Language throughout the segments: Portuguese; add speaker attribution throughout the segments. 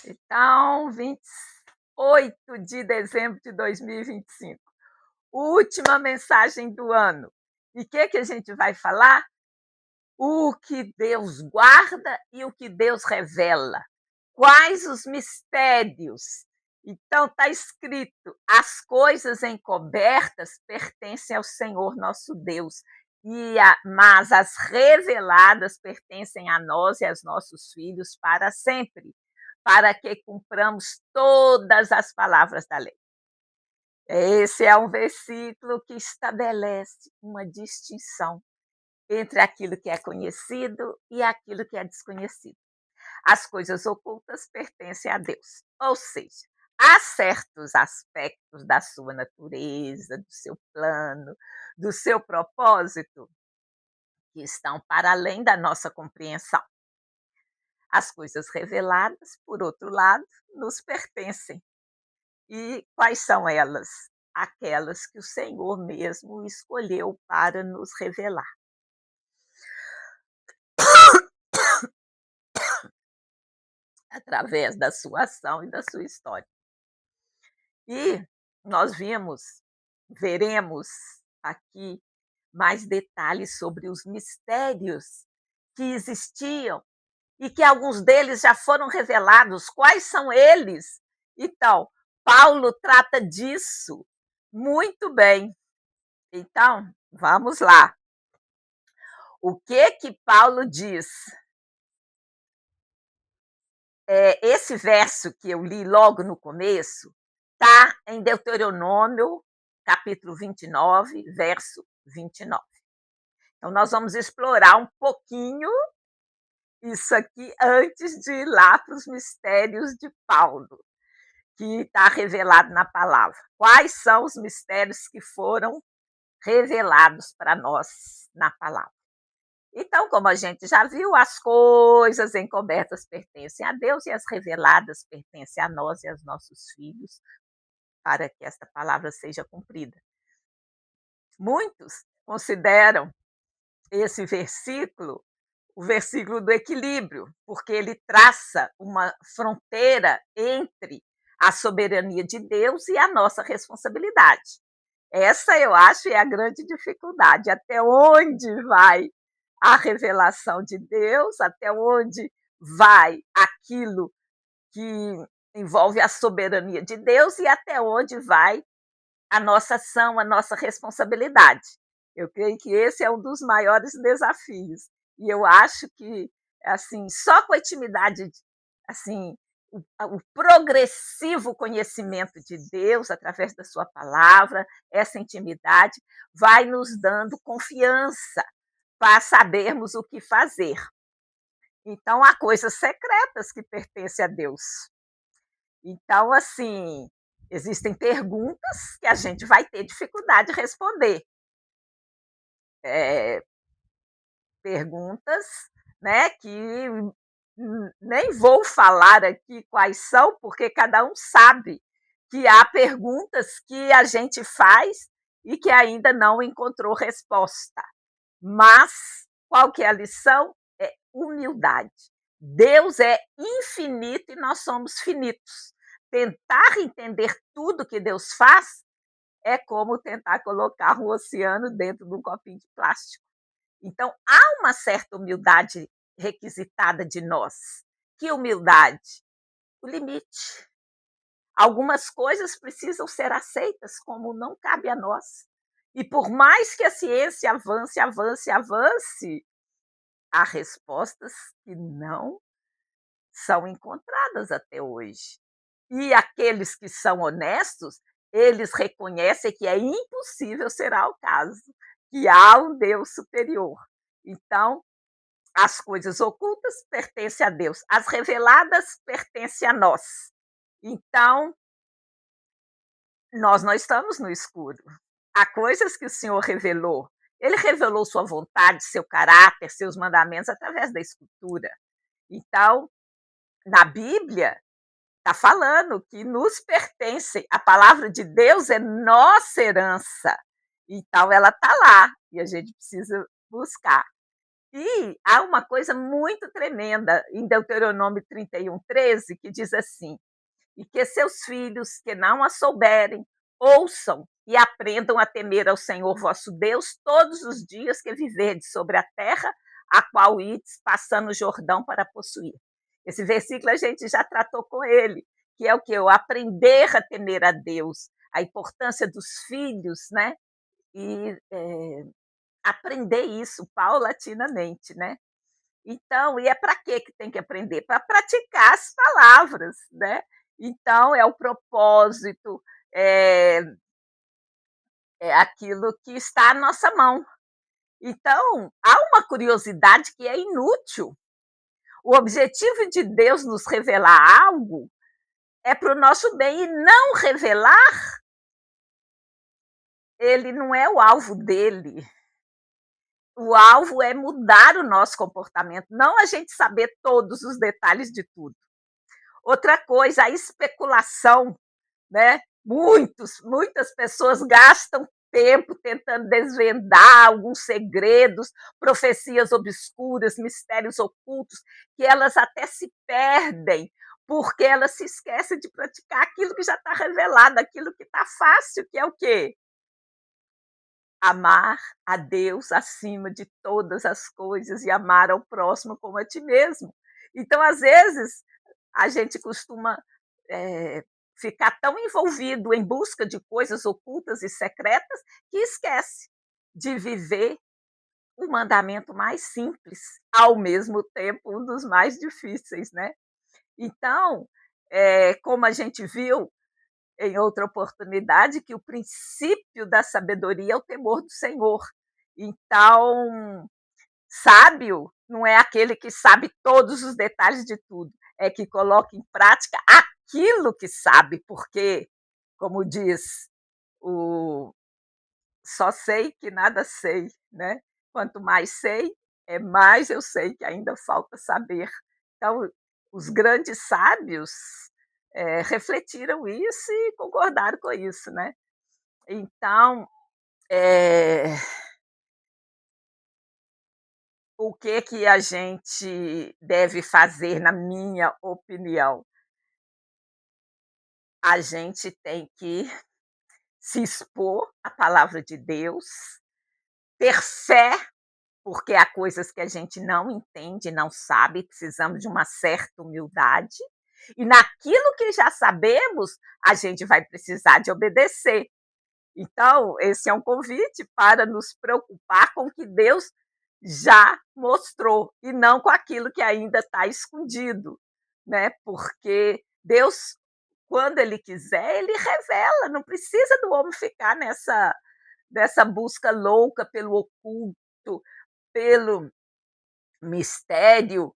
Speaker 1: Então, 28 de dezembro de 2025, última mensagem do ano. E o que a gente vai falar? O que Deus guarda e o que Deus revela. Quais os mistérios? Então está escrito: as coisas encobertas pertencem ao Senhor nosso Deus, mas as reveladas pertencem a nós e aos nossos filhos para sempre, para que cumpramos todas as palavras da lei. Esse é um versículo que estabelece uma distinção entre aquilo que é conhecido e aquilo que é desconhecido. As coisas ocultas pertencem a Deus, ou seja, há certos aspectos da sua natureza, do seu plano, do seu propósito, que estão para além da nossa compreensão. As coisas reveladas, por outro lado, nos pertencem. E quais são elas? Aquelas que o Senhor mesmo escolheu para nos revelar. Através da sua ação e da sua história. E nós veremos aqui mais detalhes sobre os mistérios que existiam e que alguns deles já foram revelados. Quais são eles? Então, Paulo trata disso muito bem. Então, vamos lá. O que Paulo diz? Esse verso que eu li logo no começo está em Deuteronômio, capítulo 29, verso 29. Então, nós vamos explorar um pouquinho isso aqui antes de ir lá para os mistérios de Paulo, que está revelado na palavra. Quais são os mistérios que foram revelados para nós na palavra? Então, como a gente já viu, as coisas encobertas pertencem a Deus e as reveladas pertencem a nós e aos nossos filhos, para que esta palavra seja cumprida. Muitos consideram esse versículo o versículo do equilíbrio, porque ele traça uma fronteira entre a soberania de Deus e a nossa responsabilidade. Essa, eu acho, é a grande dificuldade, até onde vai a revelação de Deus, até onde vai aquilo que envolve a soberania de Deus e até onde vai a nossa ação, a nossa responsabilidade. Eu creio que esse é um dos maiores desafios. E eu acho que, assim, só com a intimidade, assim, o progressivo conhecimento de Deus através da sua palavra, essa intimidade vai nos dando confiança para sabermos o que fazer. Então, há coisas secretas que pertencem a Deus. Então, assim, existem perguntas que a gente vai ter dificuldade de responder. Perguntas, né, que nem vou falar aqui quais são, porque cada um sabe que há perguntas que a gente faz e que ainda não encontrou resposta. Mas qual que é a lição? É humildade. Deus é infinito e nós somos finitos. Tentar entender tudo que Deus faz é como tentar colocar um oceano dentro de um copinho de plástico. Então, há uma certa humildade requisitada de nós. Que humildade? O limite. Algumas coisas precisam ser aceitas como não cabe a nós. E por mais que a ciência avance, avance, avance, há respostas que não são encontradas até hoje. E aqueles que são honestos, eles reconhecem que é impossível será o caso, que há um Deus superior. Então, as coisas ocultas pertencem a Deus, as reveladas pertencem a nós. Então, nós não estamos no escuro. Há coisas que o Senhor revelou. Ele revelou sua vontade, seu caráter, seus mandamentos através da Escritura. Então, na Bíblia, está falando que nos pertence. A palavra de Deus é nossa herança. Então, ela está lá e a gente precisa buscar. E há uma coisa muito tremenda em Deuteronômio 31:13, que diz assim: "E que seus filhos, que não a souberem, ouçam e aprendam a temer ao Senhor vosso Deus todos os dias que viverdes sobre a terra, a qual ides passando o Jordão para possuir." Esse versículo a gente já tratou com ele, que é o que? O aprender a temer a Deus, a importância dos filhos, né? E aprender isso paulatinamente, né? Então, e é para que tem que aprender? Para praticar as palavras, né? Então, é o propósito, é, é aquilo que está à nossa mão. Então, há uma curiosidade que é inútil. O objetivo de Deus nos revelar algo é para o nosso bem, e não revelar, ele não é o alvo dele. O alvo é mudar o nosso comportamento, não a gente saber todos os detalhes de tudo. Outra coisa, a especulação, né? Muitas pessoas gastam tempo tentando desvendar alguns segredos, profecias obscuras, mistérios ocultos, que elas até se perdem, porque elas se esquecem de praticar aquilo que já está revelado, aquilo que está fácil, que é o quê? Amar a Deus acima de todas as coisas e amar ao próximo como a ti mesmo. Então, às vezes, a gente costuma ficar tão envolvido em busca de coisas ocultas e secretas que esquece de viver o mandamento mais simples, ao mesmo tempo um dos mais difíceis, né? Então, como a gente viu em outra oportunidade, que o princípio da sabedoria é o temor do Senhor. Então, sábio não é aquele que sabe todos os detalhes de tudo, é que coloca em prática aquilo que sabe, porque, como diz o só sei que nada sei, né? Quanto mais sei, mais eu sei que ainda falta saber. Então, os grandes sábios refletiram isso e concordaram com isso, né? Então, eh, o que a gente deve fazer, na minha opinião? A gente tem que se expor à palavra de Deus, ter fé, porque há coisas que a gente não entende, não sabe, precisamos de uma certa humildade, e naquilo que já sabemos, a gente vai precisar de obedecer. Então, esse é um convite para nos preocupar com o que Deus já mostrou e não com aquilo que ainda está escondido, né? Porque Deus, quando Ele quiser, Ele revela, não precisa do homem ficar nessa busca louca pelo oculto, pelo mistério,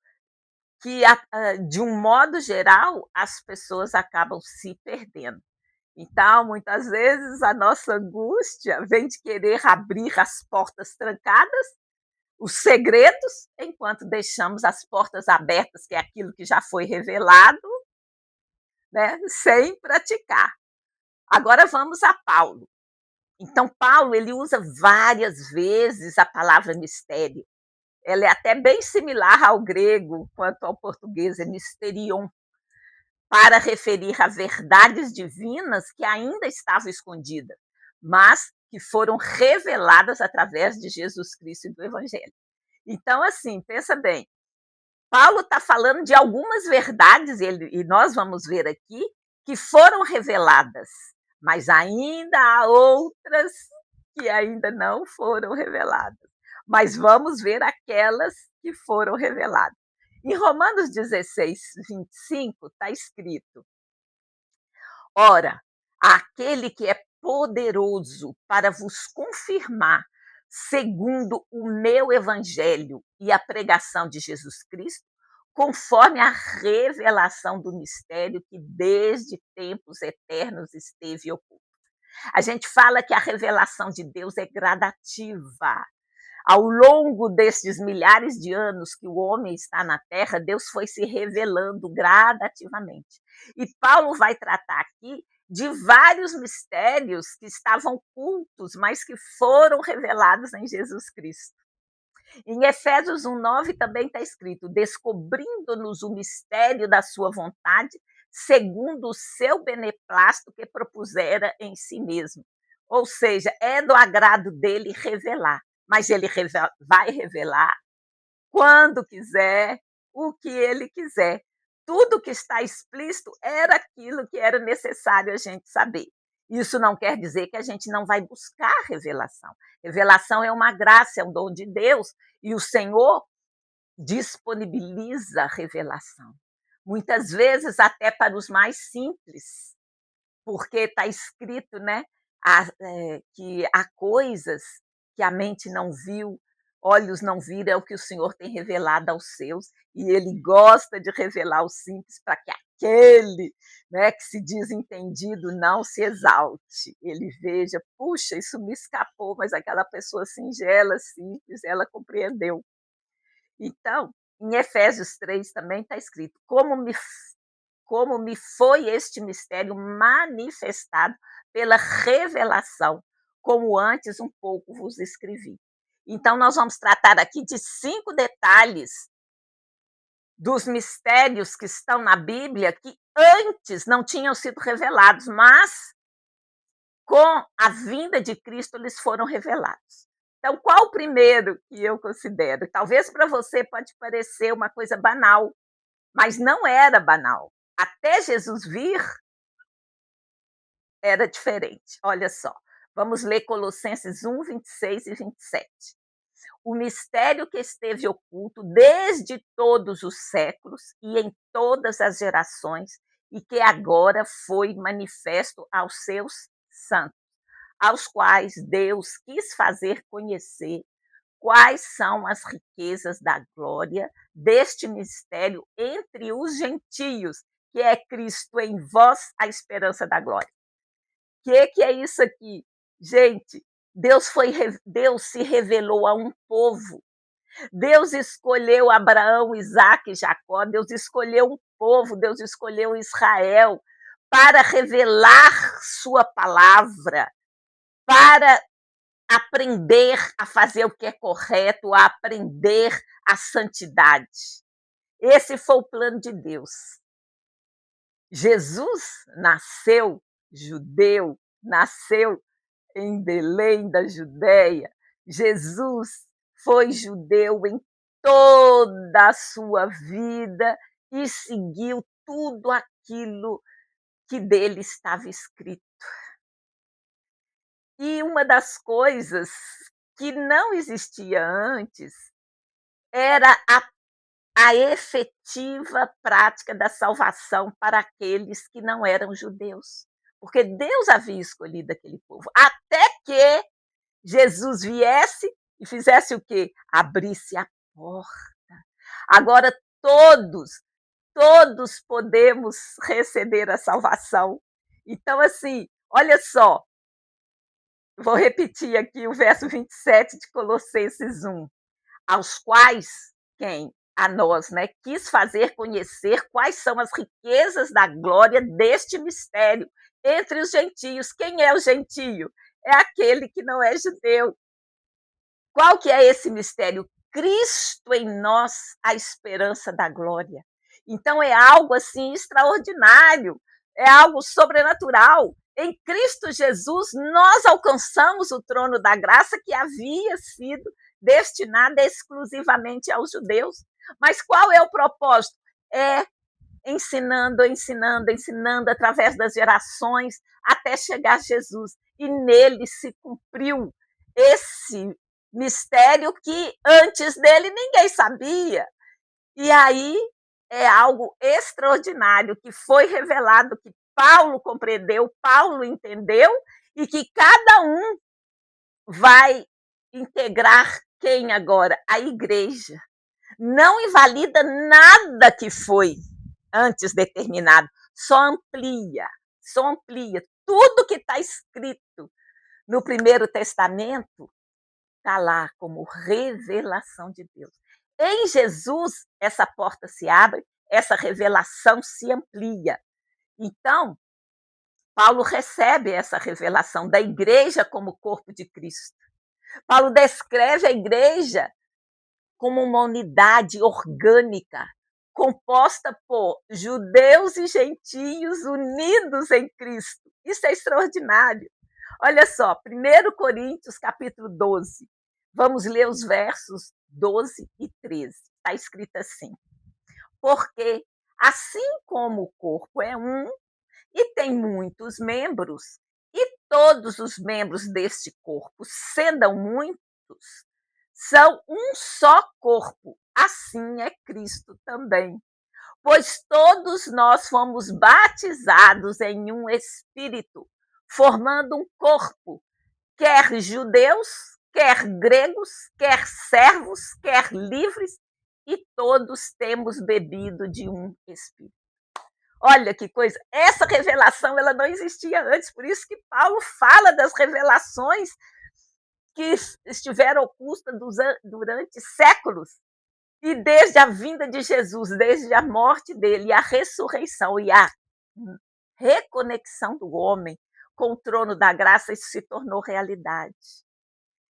Speaker 1: que, de um modo geral, as pessoas acabam se perdendo. Então, muitas vezes, a nossa angústia vem de querer abrir as portas trancadas, os segredos, enquanto deixamos as portas abertas, que é aquilo que já foi revelado, né, sem praticar. Agora vamos a Paulo. Então, Paulo, ele usa várias vezes a palavra mistério. Ela é até bem similar ao grego quanto ao português, é mysterion, para referir a verdades divinas que ainda estavam escondidas, mas que foram reveladas através de Jesus Cristo e do Evangelho. Então, assim, pensa bem, Paulo está falando de algumas verdades, e nós vamos ver aqui, que foram reveladas, mas ainda há outras que ainda não foram reveladas. Mas vamos ver aquelas que foram reveladas. Em Romanos 16:25 está escrito: ora, aquele que é poderoso para vos confirmar, segundo o meu evangelho e a pregação de Jesus Cristo, conforme a revelação do mistério que desde tempos eternos esteve oculto. A gente fala que a revelação de Deus é gradativa. Ao longo destes milhares de anos que o homem está na Terra, Deus foi se revelando gradativamente. E Paulo vai tratar aqui de vários mistérios que estavam ocultos, mas que foram revelados em Jesus Cristo. Em Efésios 1:9 também está escrito: descobrindo-nos o mistério da sua vontade, segundo o seu beneplácito que propusera em si mesmo. Ou seja, é do agrado dele revelar, mas ele vai revelar quando quiser, o que ele quiser. Tudo que está explícito era aquilo que era necessário a gente saber. Isso não quer dizer que a gente não vai buscar revelação. Revelação é uma graça, é um dom de Deus, e o Senhor disponibiliza revelação. Muitas vezes até para os mais simples, porque está escrito, né, que há coisas que a mente não viu, olhos não viram, é o que o Senhor tem revelado aos seus, e ele gosta de revelar os simples para que aquele, né, que se diz entendido não se exalte. Ele veja, puxa, isso me escapou, mas aquela pessoa singela, simples, ela compreendeu. Então, em Efésios 3 também está escrito: como me foi este mistério manifestado pela revelação, como antes um pouco vos escrevi. Então, nós vamos tratar aqui de 5 detalhes dos mistérios que estão na Bíblia que antes não tinham sido revelados, mas com a vinda de Cristo eles foram revelados. Então, qual o primeiro que eu considero? Talvez para você pode parecer uma coisa banal, mas não era banal. Até Jesus vir, era diferente. Olha só, vamos ler Colossenses 1, 26 e 27. O mistério que esteve oculto desde todos os séculos e em todas as gerações, e que agora foi manifesto aos seus santos, aos quais Deus quis fazer conhecer quais são as riquezas da glória deste mistério entre os gentios, que é Cristo em vós, a esperança da glória. Que é isso aqui? Gente, Deus se revelou a um povo. Deus escolheu Abraão, Isaque e Jacó. Deus escolheu um povo. Deus escolheu Israel para revelar sua palavra, para aprender a fazer o que é correto, a aprender a santidade. Esse foi o plano de Deus. Jesus nasceu judeu, nasceu em Belém da Judéia. Jesus foi judeu em toda a sua vida e seguiu tudo aquilo que dele estava escrito. E uma das coisas que não existia antes era a efetiva prática da salvação para aqueles que não eram judeus. Porque Deus havia escolhido aquele povo. Até que Jesus viesse e fizesse o quê? Abrisse a porta. Agora todos podemos receber a salvação. Então, assim, olha só, vou repetir aqui o verso 27 de Colossenses 1. Aos quais, quem? A nós, né? Quis fazer conhecer quais são as riquezas da glória deste mistério entre os gentios. Quem é o gentio? É aquele que não é judeu. Qual que é esse mistério? Cristo em nós, a esperança da glória. Então é algo assim extraordinário, é algo sobrenatural. Em Cristo Jesus, nós alcançamos o trono da graça que havia sido destinada exclusivamente aos judeus. Mas qual é o propósito? É ensinando, ensinando, ensinando através das gerações até chegar a Jesus. E nele se cumpriu esse mistério que antes dele ninguém sabia. E aí é algo extraordinário que foi revelado, que Paulo compreendeu, Paulo entendeu, e que cada um vai integrar quem agora? A igreja. Não invalida nada que foi antes determinado, só amplia, só amplia. Tudo que está escrito no Primeiro Testamento está lá como revelação de Deus. Em Jesus, essa porta se abre, essa revelação se amplia. Então, Paulo recebe essa revelação da igreja como corpo de Cristo. Paulo descreve a igreja como uma unidade orgânica, composta por judeus e gentios unidos em Cristo. Isso é extraordinário. Olha só, 1 Coríntios, capítulo 12. Vamos ler os versos 12 e 13. Está escrito assim: porque assim como o corpo é um e tem muitos membros, e todos os membros deste corpo, sendo muitos, são um só corpo, assim é Cristo também. Pois todos nós fomos batizados em um espírito, formando um corpo, quer judeus, quer gregos, quer servos, quer livres, e todos temos bebido de um espírito. Olha que coisa, essa revelação ela não existia antes, por isso que Paulo fala das revelações que estiveram ocultas durante séculos. E desde a vinda de Jesus, desde a morte dele, e a ressurreição e a reconexão do homem com o trono da graça, isso se tornou realidade.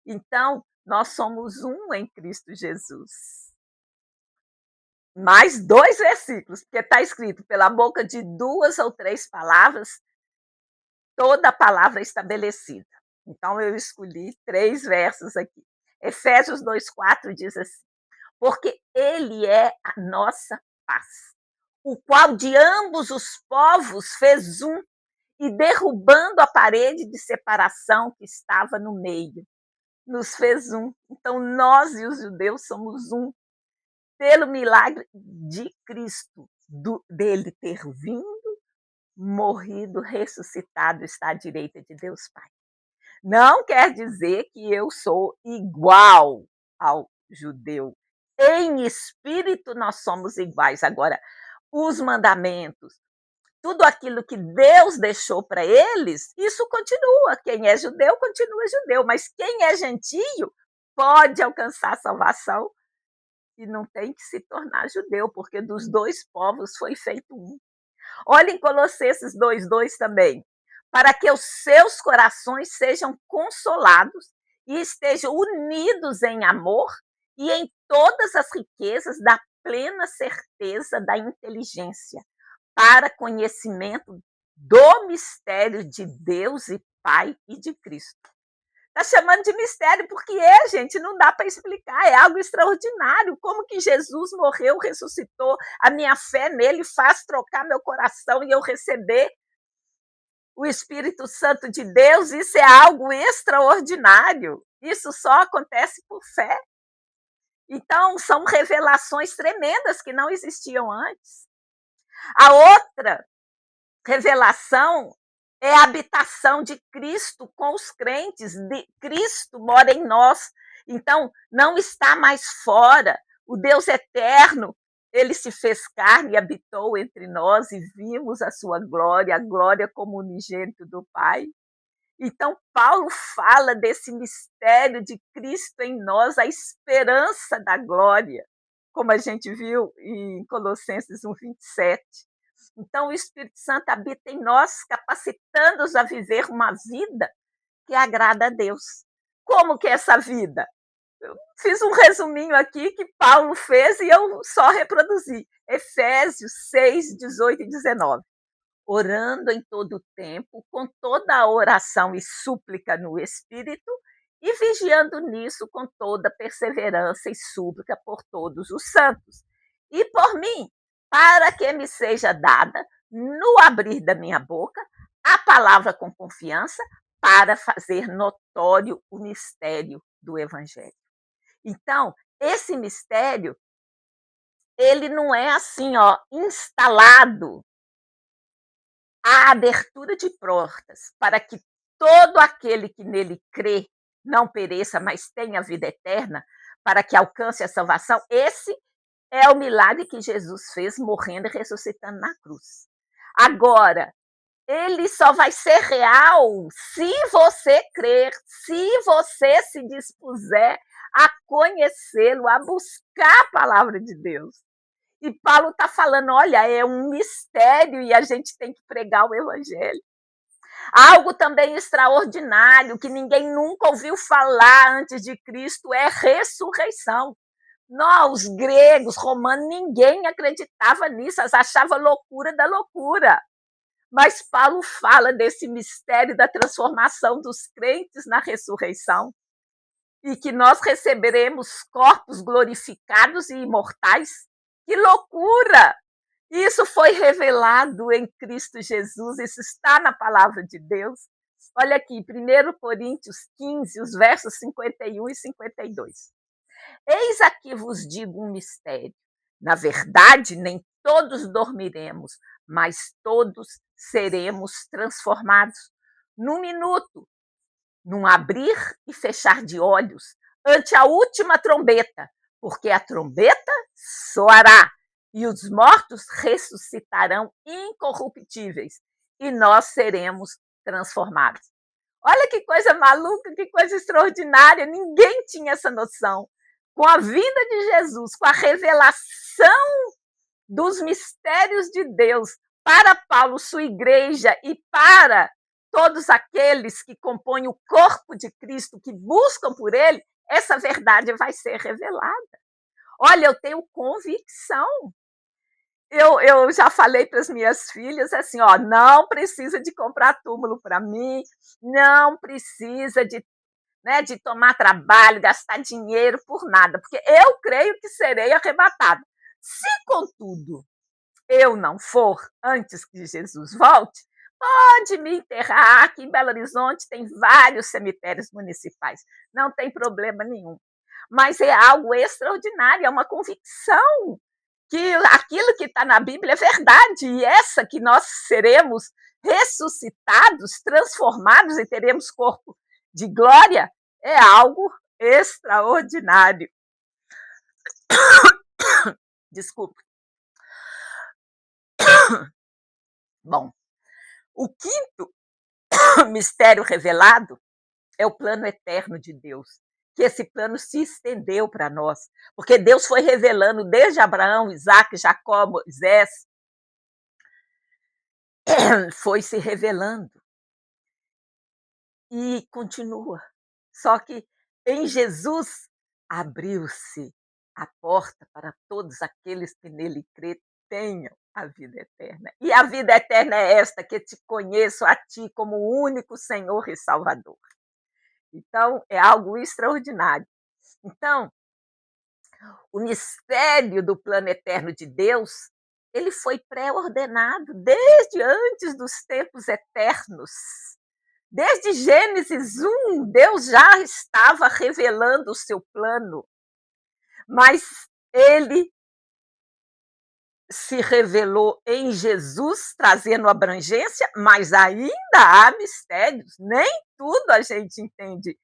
Speaker 1: Então, nós somos um em Cristo Jesus. Mais 2 versículos, porque está escrito, pela boca de 2 ou 3 palavras, toda a palavra é estabelecida. Então, eu escolhi 3 versos aqui. Efésios 2,4 diz assim: porque ele é a nossa paz, o qual de ambos os povos fez um, e derrubando a parede de separação que estava no meio, nos fez um. Então, nós e os judeus somos um, pelo milagre de Cristo, dele ter vindo, morrido, ressuscitado, está à direita de Deus Pai. Não quer dizer que eu sou igual ao judeu. Em espírito nós somos iguais. Agora, os mandamentos, tudo aquilo que Deus deixou para eles, isso continua. Quem é judeu, continua judeu. Mas quem é gentio pode alcançar a salvação e não tem que se tornar judeu, porque dos 2 povos foi feito um. Olha em Colossenses 2,2 também. Para que os seus corações sejam consolados e estejam unidos em amor e em todas as riquezas da plena certeza da inteligência, para conhecimento do mistério de Deus e Pai e de Cristo. Está chamando de mistério porque gente, não dá para explicar, é algo extraordinário. Como que Jesus morreu, ressuscitou, a minha fé nele faz trocar meu coração e eu receber o Espírito Santo de Deus, isso é algo extraordinário. Isso só acontece por fé. Então, são revelações tremendas que não existiam antes. A outra revelação é a habitação de Cristo com os crentes. Cristo mora em nós. Então, não está mais fora. O Deus eterno, ele se fez carne e habitou entre nós e vimos a sua glória, a glória como unigênito do Pai. Então, Paulo fala desse mistério de Cristo em nós, a esperança da glória, como a gente viu em Colossenses 1,27. Então, o Espírito Santo habita em nós, capacitando-nos a viver uma vida que agrada a Deus. Como que é essa vida? Eu fiz um resuminho aqui que Paulo fez e eu só reproduzi. Efésios 6, 18 e 19. Orando em todo o tempo, com toda a oração e súplica no Espírito, e vigiando nisso com toda perseverança e súplica por todos os santos. E por mim, para que me seja dada, no abrir da minha boca, a palavra com confiança, para fazer notório o mistério do Evangelho. Então, esse mistério, ele não é assim, instalado a abertura de portas para que todo aquele que nele crê não pereça, mas tenha vida eterna, para que alcance a salvação. Esse é o milagre que Jesus fez, morrendo e ressuscitando na cruz. Agora, ele só vai ser real se você crer, se você se dispuser a conhecê-lo, a buscar a palavra de Deus. E Paulo está falando, olha, é um mistério e a gente tem que pregar o Evangelho. Algo também extraordinário, que ninguém nunca ouviu falar antes de Cristo, é ressurreição. Nós, os gregos, romanos, ninguém acreditava nisso, eles achavam loucura da loucura. Mas Paulo fala desse mistério da transformação dos crentes na ressurreição e que nós receberemos corpos glorificados e imortais. Que loucura! Isso foi revelado em Cristo Jesus, isso está na palavra de Deus. Olha aqui, 1 Coríntios 15, os versos 51 e 52. Eis aqui vos digo um mistério. Na verdade, nem todos dormiremos, mas todos seremos transformados. Num minuto, num abrir e fechar de olhos, ante a última trombeta, porque a trombeta soará e os mortos ressuscitarão incorruptíveis e nós seremos transformados. Olha que coisa maluca, que coisa extraordinária, ninguém tinha essa noção. Com a vinda de Jesus, com a revelação dos mistérios de Deus para Paulo, sua igreja e para todos aqueles que compõem o corpo de Cristo, que buscam por ele, essa verdade vai ser revelada. Olha, eu tenho convicção. Eu já falei para as minhas filhas assim, ó, não precisa de comprar túmulo para mim, não precisa de tomar trabalho, gastar dinheiro por nada, porque eu creio que serei arrebatada. Se, contudo, eu não for antes que Jesus volte, pode me enterrar. Aqui em Belo Horizonte tem vários cemitérios municipais, não tem problema nenhum. Mas é algo extraordinário, é uma convicção que aquilo que está na Bíblia é verdade, e essa que nós seremos ressuscitados, transformados e teremos corpo de glória, é algo extraordinário. Desculpe. Bom, o quinto mistério revelado é o plano eterno de Deus, que esse plano se estendeu para nós, porque Deus foi revelando desde Abraão, Isaac, Jacó, Moisés, foi se revelando e continua. Só que em Jesus abriu-se a porta para todos aqueles que nele crê tenham a vida eterna. E a vida eterna é esta, que te conheço a ti como o único Senhor e Salvador. Então, é algo extraordinário. Então, o mistério do plano eterno de Deus, ele foi pré-ordenado desde antes dos tempos eternos. Desde Gênesis 1, Deus já estava revelando o seu plano, mas ele se revelou em Jesus, trazendo abrangência, mas ainda há mistérios, nem tudo a gente entende.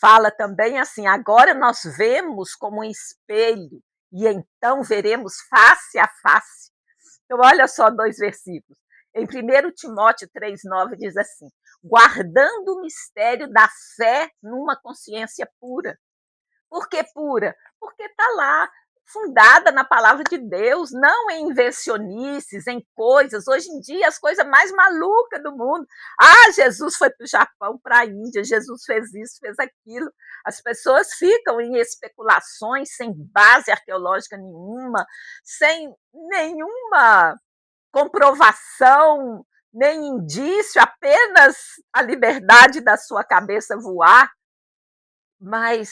Speaker 1: Fala também assim, agora nós vemos como um espelho, e então veremos face a face. Então, olha só 2 versículos. Em 1 Timóteo 3,9 diz assim, guardando o mistério da fé numa consciência pura. Por que pura? Porque está lá, fundada na palavra de Deus, não em invencionices, em coisas. Hoje em dia, as coisas mais malucas do mundo. Ah, Jesus foi para o Japão, para a Índia, Jesus fez isso, fez aquilo. As pessoas ficam em especulações sem base arqueológica nenhuma, sem nenhuma comprovação, nem indício, apenas a liberdade da sua cabeça voar. Mas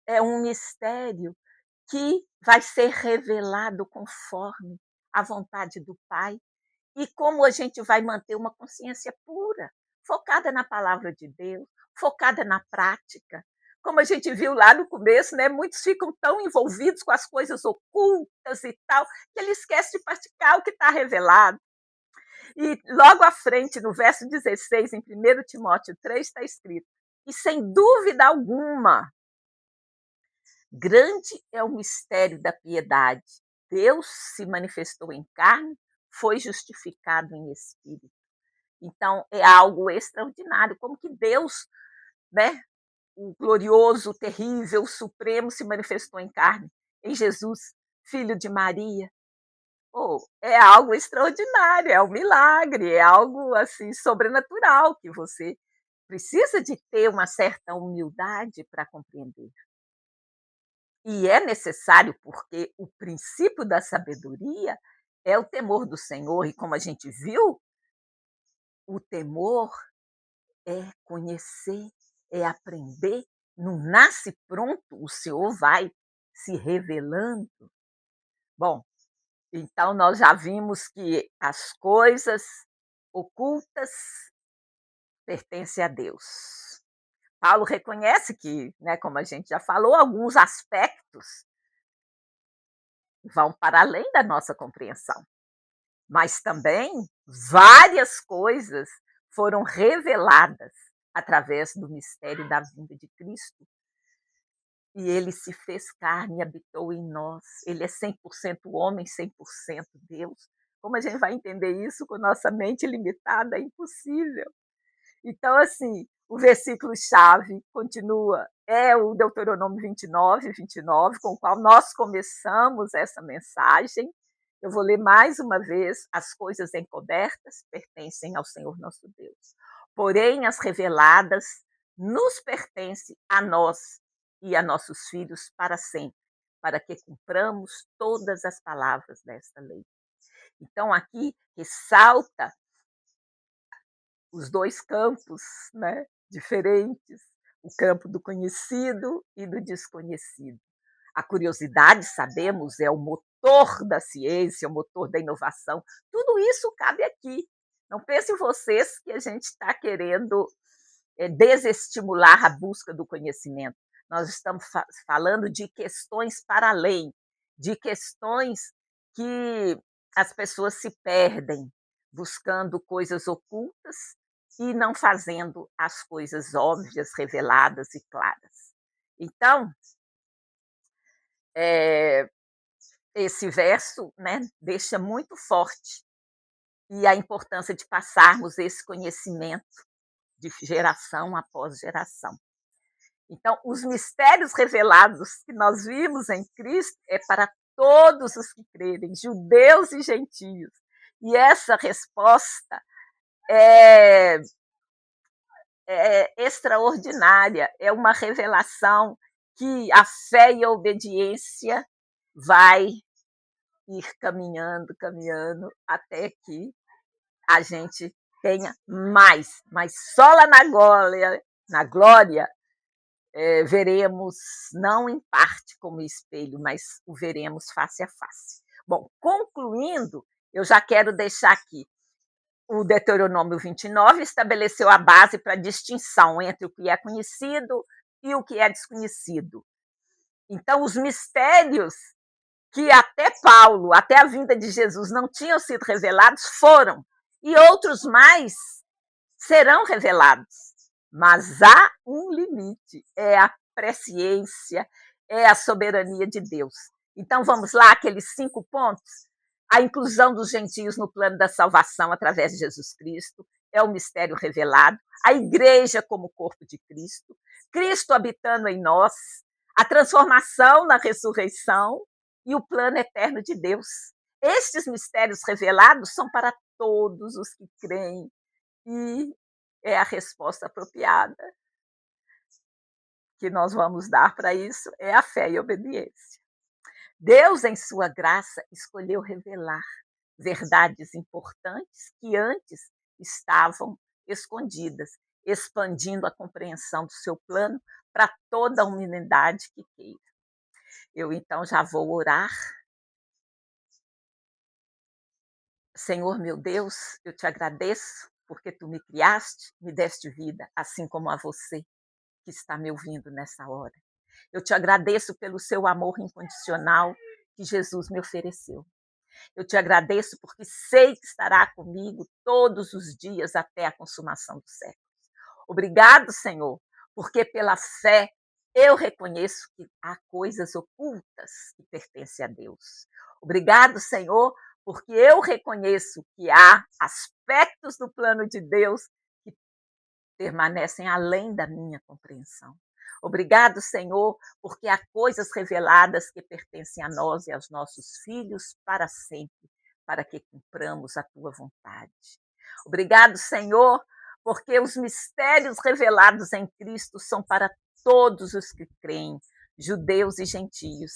Speaker 1: é um mistério que vai ser revelado conforme a vontade do Pai. E como a gente vai manter uma consciência pura, focada na palavra de Deus, focada na prática. Como a gente viu lá no começo, né, muitos ficam tão envolvidos com as coisas ocultas e tal, que eles esquecem de praticar o que está revelado. E logo à frente, no verso 16, em 1 Timóteo 3, está escrito, e sem dúvida alguma, grande é o mistério da piedade. Deus se manifestou em carne, foi justificado em espírito. Então, é algo extraordinário, como que Deus, né, o glorioso, o terrível, o supremo, se manifestou em carne, em Jesus, filho de Maria. Oh, é algo extraordinário, é um milagre, é algo assim sobrenatural que você precisa de ter uma certa humildade para compreender. E é necessário, porque o princípio da sabedoria é o temor do Senhor, e como a gente viu, o temor é conhecer, é aprender, não nasce pronto, o Senhor vai se revelando. Bom, então nós já vimos que as coisas ocultas pertencem a Deus. Paulo reconhece que, né, como a gente já falou, alguns aspectos vão para além da nossa compreensão, mas também várias coisas foram reveladas através do mistério da vinda de Cristo. E ele se fez carne e habitou em nós. Ele é 100% homem, 100% Deus. Como a gente vai entender isso com nossa mente limitada? É impossível. Então, assim, o versículo-chave continua, é o Deuteronômio 29, com o qual nós começamos essa mensagem. Eu vou ler mais uma vez: as coisas encobertas pertencem ao Senhor nosso Deus, porém as reveladas nos pertencem a nós e a nossos filhos para sempre, para que cumpramos todas as palavras desta lei. Então, aqui ressalta os dois campos, né, diferentes, o campo do conhecido e do desconhecido. A curiosidade, sabemos, é o motor da ciência, o motor da inovação. Tudo isso cabe aqui. Não pensem vocês que a gente está querendo desestimular a busca do conhecimento. Nós estamos falando de questões para além, de questões que as pessoas se perdem buscando coisas ocultas e não fazendo as coisas óbvias, reveladas e claras. Então, esse verso, né, deixa muito forte e a importância de passarmos esse conhecimento de geração após geração. Então, os mistérios revelados que nós vimos em Cristo é para todos os que crerem, judeus e gentios. E essa resposta é extraordinária, é uma revelação que a fé e a obediência vai ir caminhando, caminhando, até que a gente tenha mais. Mas só lá na glória veremos, não em parte como espelho, mas o veremos face a face. Bom, concluindo, eu já quero deixar aqui o Deuteronômio 29 estabeleceu a base para a distinção entre o que é conhecido e o que é desconhecido. Então, os mistérios que até Paulo, até a vinda de Jesus, não tinham sido revelados, foram, e outros mais serão revelados. Mas há um limite, é a presciência, é a soberania de Deus. Então, vamos lá, aqueles 5 pontos. A inclusão dos gentios no plano da salvação através de Jesus Cristo é o mistério revelado. A igreja como corpo de Cristo, Cristo habitando em nós, a transformação na ressurreição e o plano eterno de Deus. Estes mistérios revelados são para todos os que creem e é a resposta apropriada que nós vamos dar para isso, é a fé e a obediência. Deus, em sua graça, escolheu revelar verdades importantes que antes estavam escondidas, expandindo a compreensão do seu plano para toda a humanidade que queira. Eu, então, já vou orar. Senhor meu Deus, eu te agradeço porque tu me criaste, me deste vida, assim como a você que está me ouvindo nessa hora. Eu te agradeço pelo seu amor incondicional que Jesus me ofereceu. Eu te agradeço porque sei que estará comigo todos os dias até a consumação dos séculos. Obrigado, Senhor, porque pela fé eu reconheço que há coisas ocultas que pertencem a Deus. Obrigado, Senhor, porque eu reconheço que há aspectos do plano de Deus que permanecem além da minha compreensão. Obrigado, Senhor, porque há coisas reveladas que pertencem a nós e aos nossos filhos para sempre, para que cumpramos a tua vontade. Obrigado, Senhor, porque os mistérios revelados em Cristo são para todos os que creem, judeus e gentios,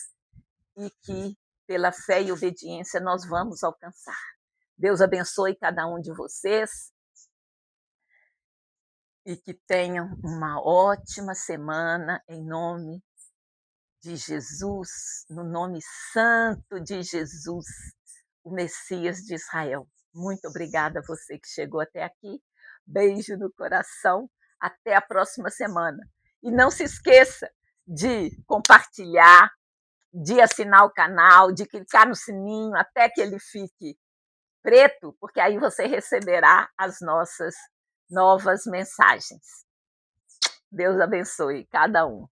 Speaker 1: e que, pela fé e obediência, nós vamos alcançar. Deus abençoe cada um de vocês e que tenham uma ótima semana em nome de Jesus, no nome santo de Jesus, o Messias de Israel. Muito obrigada a você que chegou até aqui. Beijo no coração. Até a próxima semana. E não se esqueça de compartilhar, de assinar o canal, de clicar no sininho até que ele fique preto, porque aí você receberá as nossas novas mensagens. Deus abençoe cada um.